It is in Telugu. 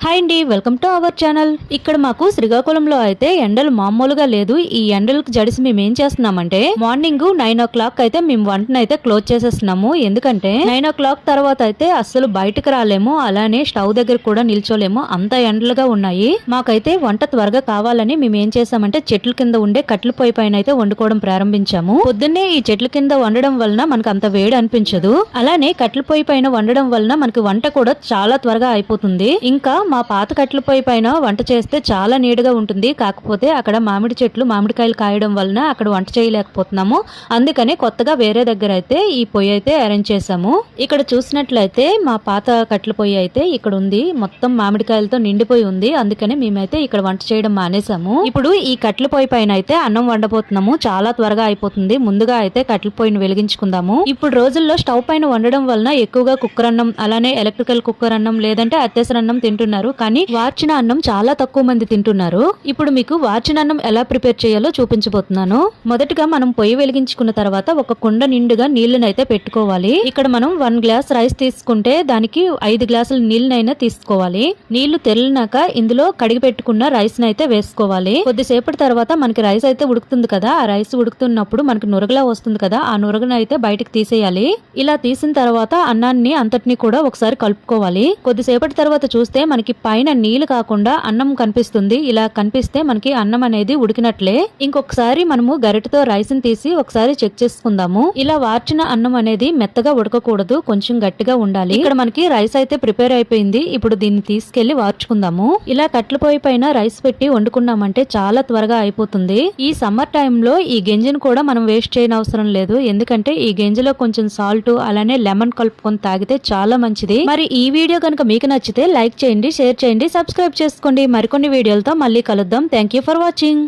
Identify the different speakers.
Speaker 1: హాయ్ అండి, వెల్కమ్ టు అవర్ ఛానల్. ఇక్కడ మాకు శ్రీకాకుళంలో అయితే ఎండలు మామూలుగా లేదు. ఈ ఎండలకు జడిసి మేము ఏం చేస్తున్నామంటే మార్నింగ్ 9 o'clock అయితే మేము వంటను అయితే క్లోజ్ చేసేస్తున్నాము. ఎందుకంటే 9 o'clock తర్వాత అయితే అస్సలు బయటకు రాలేము, అలానే స్టవ్ దగ్గర కూడా నిల్చోలేము, అంత ఎండలుగా ఉన్నాయి. మాకైతే వంట త్వరగా కావాలని మేము ఏం చేసామంటే చెట్ల కింద ఉండే కట్టెల పొయ్యి పైన అయితే వండుకోవడం ప్రారంభించాము. పొద్దున్నే ఈ చెట్ల కింద వండడం వలన మనకు అంత వేడి అనిపించదు, అలానే కట్టెల పొయ్యి పైన వండడం వలన మనకి వంట కూడా చాలా త్వరగా అయిపోతుంది. ఇంకా మా పాత కట్టెల పొయ్యి పైన వంట చేస్తే చాలా నీట్గా ఉంటుంది. కాకపోతే అక్కడ మామిడి చెట్లు మామిడికాయలు కాయడం వలన అక్కడ వంట చేయలేకపోతున్నాము. అందుకని కొత్తగా వేరే దగ్గర అయితే ఈ పొయ్యి అయితే అరేంజ్ చేసాము. ఇక్కడ చూసినట్లయితే మా పాత కట్టెల పొయ్యి అయితే ఇక్కడ ఉంది, మొత్తం మామిడికాయలతో నిండిపోయి ఉంది. అందుకని మేమైతే ఇక్కడ వంట చేయడం మానేసాము. ఇప్పుడు ఈ కట్టెల పొయ్యి పైన అయితే అన్నం వండబోతున్నాము. చాలా త్వరగా అయిపోతుంది. ముందుగా అయితే కట్టెల పొయ్యిని వెలిగించుకుందాము. ఇప్పుడు రోజుల్లో స్టవ్ పైన వండడం వలన ఎక్కువగా కుక్కర్ అన్నం, అలానే ఎలక్ట్రికల్ కుక్కర్ అన్నం లేదంటే అత్తేసర అన్నం తింటున్నారు. కానీ వార్చిన అన్నం చాలా తక్కువ మంది తింటున్నారు. ఇప్పుడు మీకు వార్చిన అన్నం ఎలా ప్రిపేర్ చేయాలో చూపించబోతున్నాను. మొదటగా మనం పొయ్యి వెలిగించుకున్న తర్వాత ఒక కుండ నిండుగా నీళ్లనైతే పెట్టుకోవాలి. ఇక్కడ మనం 1 గ్లాస్ రైస్ తీసుకుంటే దానికి 5 గ్లాసుల నీళ్ళనైనా తీసుకోవాలి. నీళ్లు తెల్లినాక ఇందులో కడిగి పెట్టుకున్న రైస్ నైతే వేసుకోవాలి. కొద్దిసేపటి తర్వాత మనకి రైస్ అయితే ఉడుకుతుంది కదా, ఆ రైస్ ఉడుకుతున్నప్పుడు మనకి నురగలా వస్తుంది కదా, ఆ నురగనైతే బయటకు తీసేయాలి. ఇలా తీసిన తర్వాత అన్నాన్ని అంతటిని కూడా ఒకసారి కలుపుకోవాలి. కొద్దిసేపటి తర్వాత చూస్తే మనకి పైన నీళ్లు కాకుండా అన్నం కనిపిస్తుంది. ఇలా కనిపిస్తే మనకి అన్నం అనేది ఉడికినట్లే. ఇంకొకసారి మనము గరిటతో రైస్ ని తీసి ఒకసారి చెక్ చేసుకుందాము. ఇలా వార్చిన అన్నం అనేది మెత్తగా ఉడకకూడదు, కొంచెం గట్టిగా ఉండాలి. ఇక్కడ మనకి రైస్ అయితే ప్రిపేర్ అయిపోయింది. ఇప్పుడు దీన్ని తీసుకెళ్లి వార్చుకుందాము. ఇలా కట్టెల పొయ్యి పైన రైస్ పెట్టి వండుకున్నామంటే చాలా త్వరగా అయిపోతుంది. ఈ సమ్మర్ టైంలో ఈ గింజను కూడా మనం వేస్ట్ చేయని అవసరం లేదు. ఎందుకంటే ఈ గింజలో కొంచెం సాల్ట్ అలానే లెమన్ కలుపుకొని తాగితే చాలా మంచిది. మరి ఈ వీడియో కనుక మీకు నచ్చితే లైక్ చేయండి, షేర్ చేయండి, సబ్స్క్రైబ్ చేసుకోండి. మరికొన్ని వీడియోలతో మళ్ళీ కలుద్దాం. Thank you for watching.